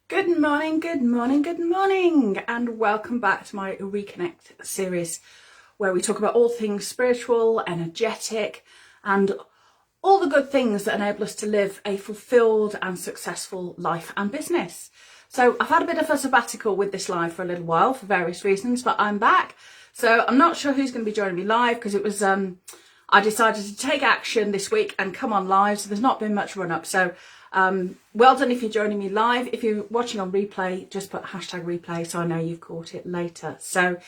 Good morning, good morning, good morning, and welcome back to my Reconnect series where we talk about all things spiritual, energetic, and all the good things that enable us to live a fulfilled and successful life and business. So I've had a bit of a sabbatical with this live for a little while for various reasons, but I'm back. So I'm not sure who's going to be joining me live because it was I decided to take action this week and come on live, so there's not been much run up. So well done if you're joining me live. If you're watching on replay, just put hashtag replay so I know you've caught it later. So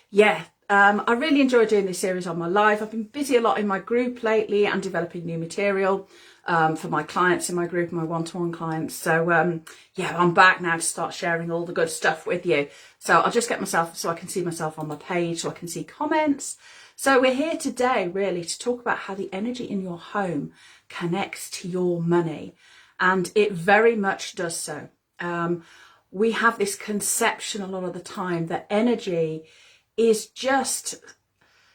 yeah, I really enjoy doing this series on my live. I've been busy a lot in my group lately and developing new material for my clients in my group, my one-to-one clients. So yeah, I'm back now to start sharing all the good stuff with you. So I'll just get myself so I can see myself on my page, so I can see comments. So we're here today really to talk about how the energy in your home connects to your money. And it very much does so. We have this conception a lot of the time that energy is just,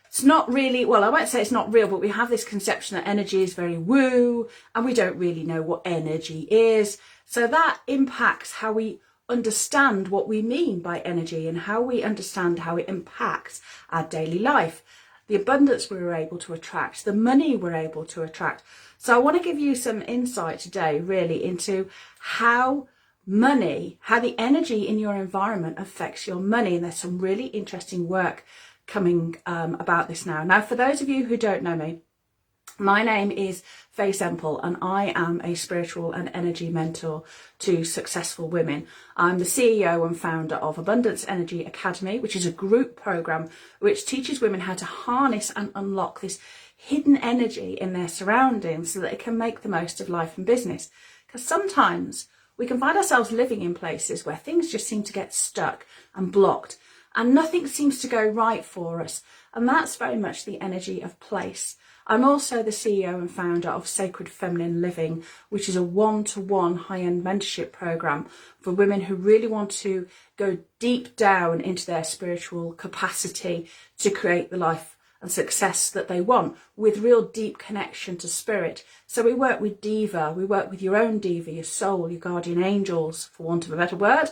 it's not really, well, I won't say it's not real, but we have this conception that energy is very woo, and we don't really know what energy is. So that impacts how we understand what we mean by energy and how we understand how it impacts our daily life. The abundance we were able to attract, the money we're able to attract. So I want to give you some insight today really into how money, how the energy in your environment affects your money. And there's some really interesting work coming about this now. Now, for those of you who don't know me, my name is Faye Semple and I am a spiritual and energy mentor to successful women. I'm the CEO and founder of Abundance Energy Academy, which is a group program which teaches women how to harness and unlock this hidden energy in their surroundings so that it can make the most of life and business. Because sometimes we can find ourselves living in places where things just seem to get stuck and blocked and nothing seems to go right for us. And that's very much the energy of place. I'm also the CEO and founder of Sacred Feminine Living, which is a one-to-one high-end mentorship program for women who really want to go deep down into their spiritual capacity to create the life and success that they want with real deep connection to spirit. So we work with Diva, we work with your own Diva, your soul, your guardian angels, for want of a better word.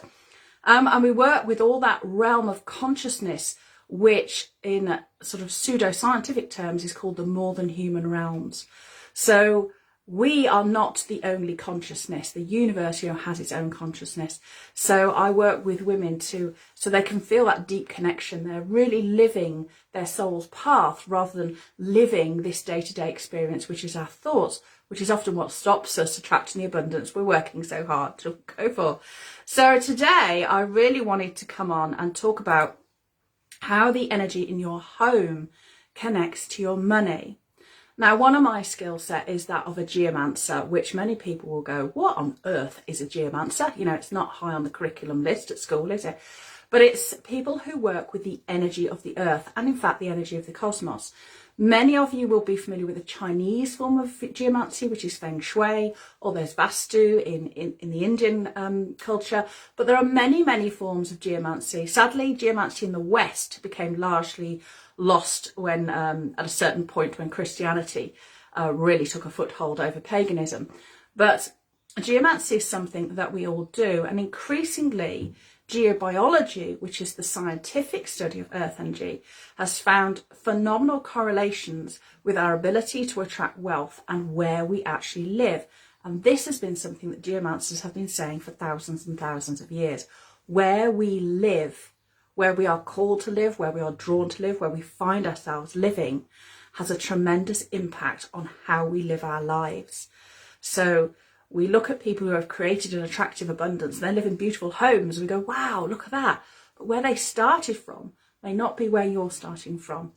And we work with all that realm of consciousness which in sort of pseudo-scientific terms is called the more than human realms. So we are not the only consciousness. The universe has its own consciousness. So I work with women so they can feel that deep connection. They're really living their soul's path rather than living this day-to-day experience, which is our thoughts, which is often what stops us attracting the abundance we're working so hard to go for. So today I really wanted to come on and talk about how the energy in your home connects to your money. Now, one of my skill set is that of a geomancer, which many people will go, what on earth is a geomancer? You know, it's not high on the curriculum list at school, is it? But it's people who work with the energy of the earth and, in fact, the energy of the cosmos. Many of you will be familiar with the Chinese form of geomancy, which is feng shui, or there's Vastu in the Indian culture. But there are many, many forms of geomancy. Sadly, geomancy in the West became largely lost when, at a certain point, when Christianity really took a foothold over paganism. But geomancy is something that we all do, and increasingly geobiology, which is the scientific study of earth energy, has found phenomenal correlations with our ability to attract wealth and where we actually live. And this has been something that geomancers have been saying for thousands and thousands of years. Where we live, where we are called to live, where we are drawn to live, where we find ourselves living, has a tremendous impact on how we live our lives. So we look at people who have created an attractive abundance, they live in beautiful homes, and we go, wow, look at that. But where they started from may not be where you're starting from.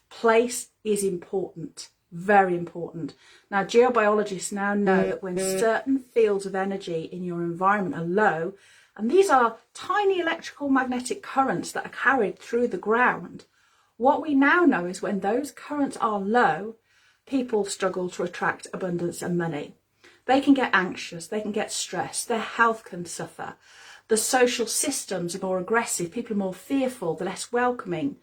Place is important, very important. Now, geobiologists now know that when certain fields of energy in your environment are low, and these are tiny electrical magnetic currents that are carried through the ground, what we now know is when those currents are low, people struggle to attract abundance and money. They can get anxious, they can get stressed, their health can suffer. The social systems are more aggressive, people are more fearful, they're less welcoming.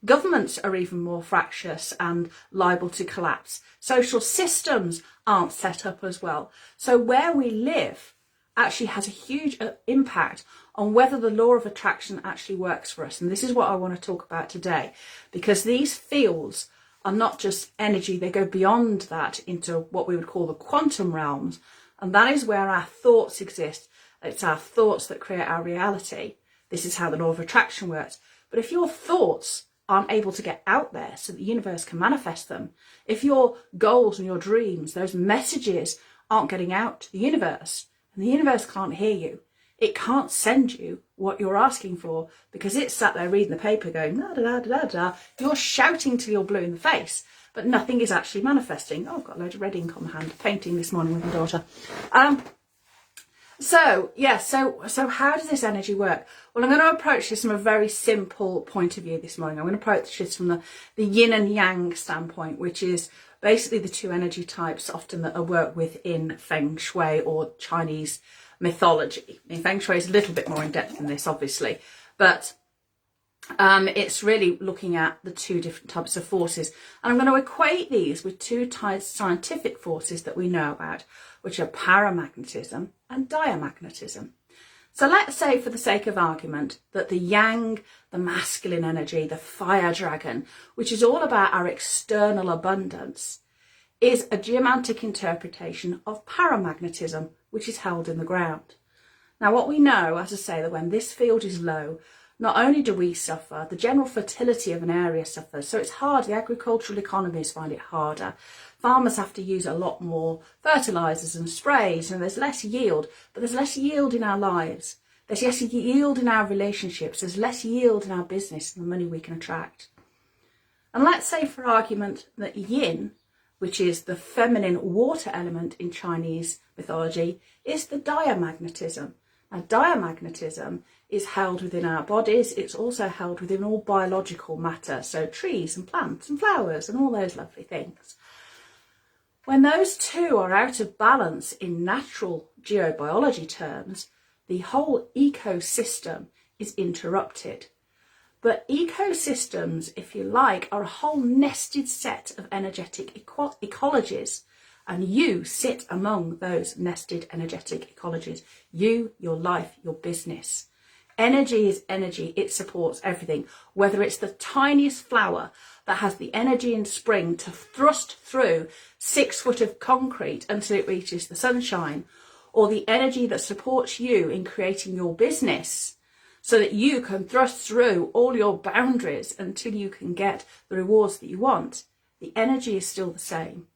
Governments are even more fractious and liable to collapse. Social systems aren't set up as well. So where we live actually has a huge impact on whether the law of attraction actually works for us. And this is what I want to talk about today, because these fields are not just energy, they go beyond that into what we would call the quantum realms. And that is where our thoughts exist. It's our thoughts that create our reality. This is how the law of attraction works. But if your thoughts aren't able to get out there so that the universe can manifest them, if your goals and your dreams, those messages aren't getting out to the universe, and the universe can't hear you, it can't send you what you're asking for, because it's sat there reading the paper going, da, da, da, da, da. You're shouting till you're blue in the face, but nothing is actually manifesting. Oh, I've got a load of red ink on my hand, painting this morning with my daughter. So how does this energy work? Well, I'm going to approach this from a very simple point of view this morning. I'm going to approach this from the yin and yang standpoint, which is basically the two energy types often that are worked with in Feng Shui or Chinese mythology. I mean, Feng Shui is a little bit more in depth than this, obviously, but it's really looking at the two different types of forces. And I'm going to equate these with two scientific forces that we know about, which are paramagnetism and diamagnetism. So let's say, for the sake of argument, that the yang, the masculine energy, the fire dragon, which is all about our external abundance, is a geomantic interpretation of paramagnetism, which is held in the ground. Now, what we know, as I say, that when this field is low, not only do we suffer, the general fertility of an area suffers. So it's hard. The agricultural economies find it harder. Farmers have to use a lot more fertilizers and sprays, and there's less yield, but there's less yield in our lives. There's less yield in our relationships. There's less yield in our business and the money we can attract. And let's say, for argument, that yin, which is the feminine water element in Chinese mythology, is the diamagnetism. Now, diamagnetism is held within our bodies. It's also held within all biological matter, so trees and plants and flowers and all those lovely things. When those two are out of balance in natural geobiology terms, the whole ecosystem is interrupted. But ecosystems, if you like, are a whole nested set of energetic ecologies. And you sit among those nested energetic ecologies. You, your life, your business. Energy is energy. It supports everything. Whether it's the tiniest flower that has the energy in spring to thrust through 6 foot of concrete until it reaches the sunshine, or the energy that supports you in creating your business so that you can thrust through all your boundaries until you can get the rewards that you want, the energy is still the same.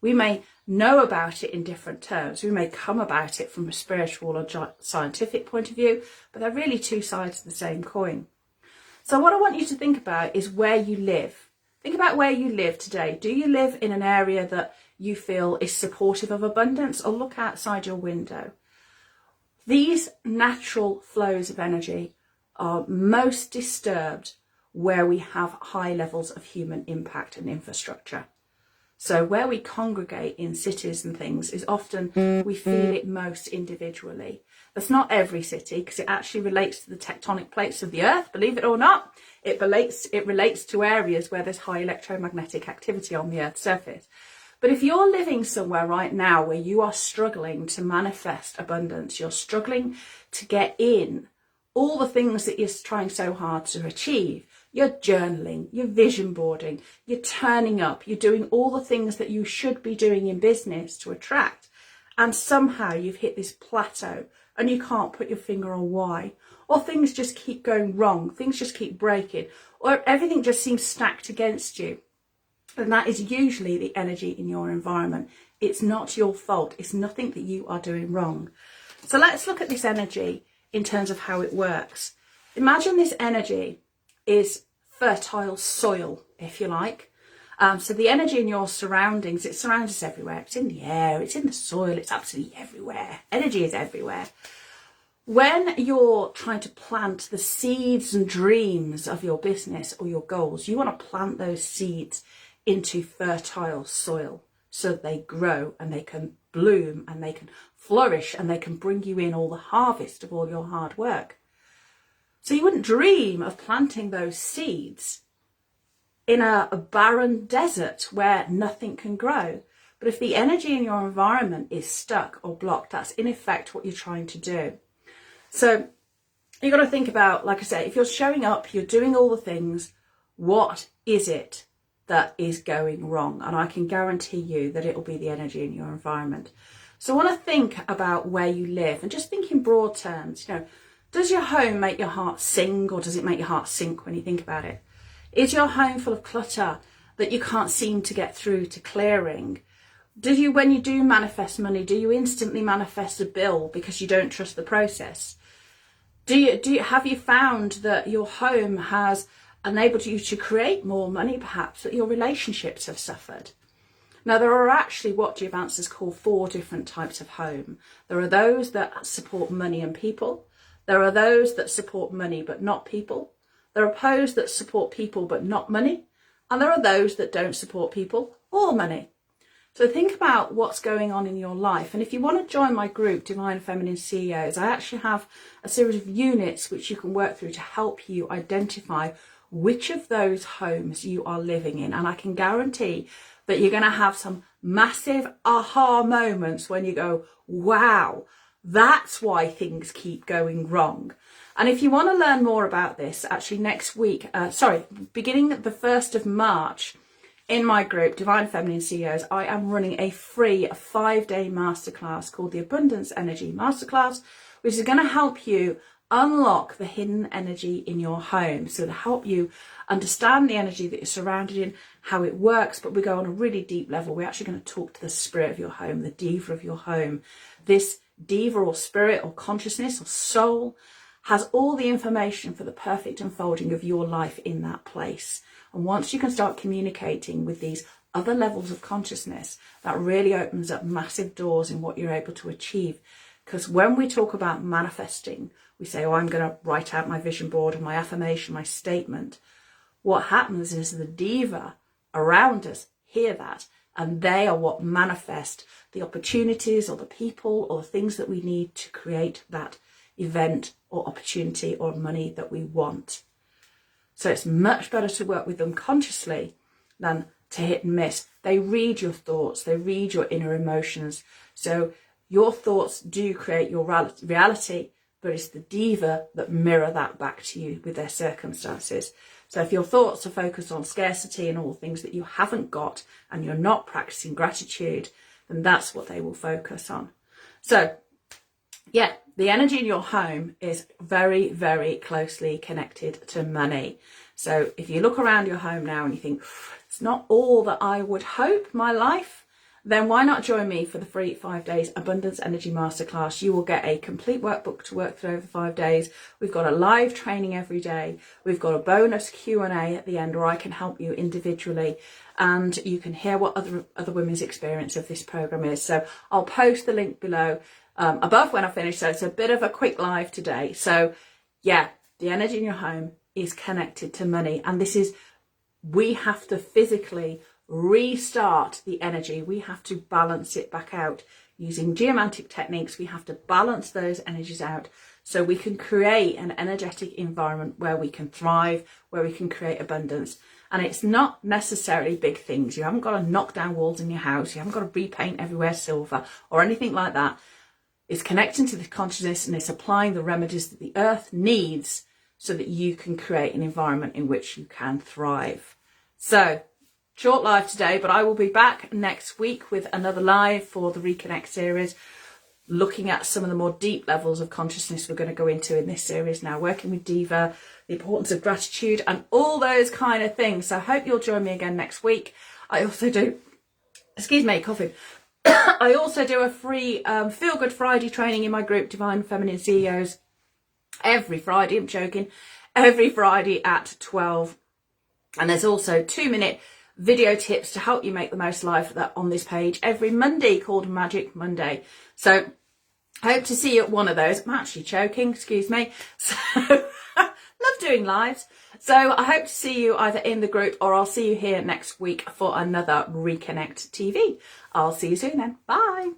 We may know about it in different terms. We may come about it from a spiritual or scientific point of view, but they're really two sides of the same coin. So what I want you to think about is where you live. Think about where you live today. Do you live in an area that you feel is supportive of abundance, or look outside your window? These natural flows of energy are most disturbed where we have high levels of human impact and infrastructure. So where we congregate in cities and things is often we feel it most individually. That's not every city, because it actually relates to the tectonic plates of the earth, believe it or not. It relates to areas where there's high electromagnetic activity on the earth's surface. But if you're living somewhere right now where you are struggling to manifest abundance, you're struggling to get in all the things that you're trying so hard to achieve, you're journaling, you're vision boarding, you're turning up, you're doing all the things that you should be doing in business to attract, and somehow you've hit this plateau and you can't put your finger on why, or things just keep going wrong, things just keep breaking, or everything just seems stacked against you, then that is usually the energy in your environment. It's not your fault. It's nothing that you are doing wrong. So let's look at this energy in terms of how it works. Imagine this energy is fertile soil, if you like. So the energy in your surroundings, it surrounds us everywhere. It's in the air, it's in the soil, it's absolutely everywhere. Energy is everywhere. When you're trying to plant the seeds and dreams of your business or your goals, you want to plant those seeds into fertile soil so that they grow and they can bloom and they can flourish and they can bring you in all the harvest of all your hard work. So you wouldn't dream of planting those seeds in a barren desert where nothing can grow. But But if the energy in your environment is stuck or blocked, that's in effect what you're trying to do. So you've got to think about, like I say, if you're showing up, you're doing all the things, what is it that is going wrong? And I can guarantee you that it'll be the energy in your environment. So I want to think about where you live and just think in broad terms. Does your home make your heart sing, or does it make your heart sink when you think about it? Is your home full of clutter that you can't seem to get through to clearing? When you do manifest money, do you instantly manifest a bill because you don't trust the process? Have you found that your home has enabled you to create more money, perhaps, that your relationships have suffered? Now, there are actually what Geomancers call 4 different types of home. There are those that support money and people. There are those that support money but not people. There are those that support people but not money. And there are those that don't support people or money. So think about what's going on in your life. And if you want to join my group, Divine Feminine CEOs, I actually have a series of units which you can work through to help you identify which of those homes you are living in. And I can guarantee that you're going to have some massive aha moments when you go, wow, that's why things keep going wrong. And if you want to learn more about this, actually next week, beginning the 1st of March, in my group, Divine Feminine CEOs, I am running a free 5-day masterclass called the Abundance Energy Masterclass, which is going to help you unlock the hidden energy in your home. So to help you understand the energy that you're surrounded in, how it works, but we go on a really deep level. We're actually going to talk to the spirit of your home, the diva of your home. This diva or spirit or consciousness or soul has all the information for the perfect unfolding of your life in that place. And once you can start communicating with these other levels of consciousness, that really opens up massive doors in what you're able to achieve. Because when we talk about manifesting, we say, oh, I'm going to write out my vision board and my affirmation, my statement. What happens is the diva around us hear that, and they are what manifest the opportunities or the people or the things that we need to create that event or opportunity or money that we want. So it's much better to work with them consciously than to hit and miss. They read your thoughts, they read your inner emotions. So your thoughts do create your reality, but it's the diva that mirror that back to you with their circumstances. So if your thoughts are focused on scarcity and all the things that you haven't got, and you're not practicing gratitude, then that's what they will focus on. So yeah, the energy in your home is very, very closely connected to money. So if you look around your home now and you think, it's not all that I would hope my life, then why not join me for the free 5 days Abundance Energy Masterclass? You will get a complete workbook to work through over 5 days. We've got a live training every day. We've got a bonus Q&A at the end where I can help you individually, and you can hear what other women's experience of this program is. So I'll post the link below above when I finish. So it's a bit of a quick live today. So yeah, the energy in your home is connected to money, and we have to physically restart the energy. We have to balance it back out using geomantic techniques. We have to balance those energies out so we can create an energetic environment where we can thrive, where we can create abundance. And it's not necessarily big things. You haven't got to knock down walls in your house. You haven't got to repaint everywhere silver or anything like that. It's connecting to the consciousness, and it's applying the remedies that the earth needs so that you can create an environment in which you can thrive. So, short live today, but I will be back next week with another live for the Reconnect series, looking at some of the more deep levels of consciousness we're going to go into in this series now, working with Diva, the importance of gratitude and all those kind of things. So I hope you'll join me again next week. I also do, coffee. I also do a free Feel Good Friday training in my group, Divine Feminine CEOs, every Friday. I'm joking. Every Friday at 12. And there's also 2-minute video tips to help you make the most life that on this page every Monday, called Magic Monday. So I hope to see you at one of those. I'm actually choking, excuse me. So love doing lives. So I hope to see you either in the group, or I'll see you here next week for another Reconnect TV. I'll see you soon then. Bye.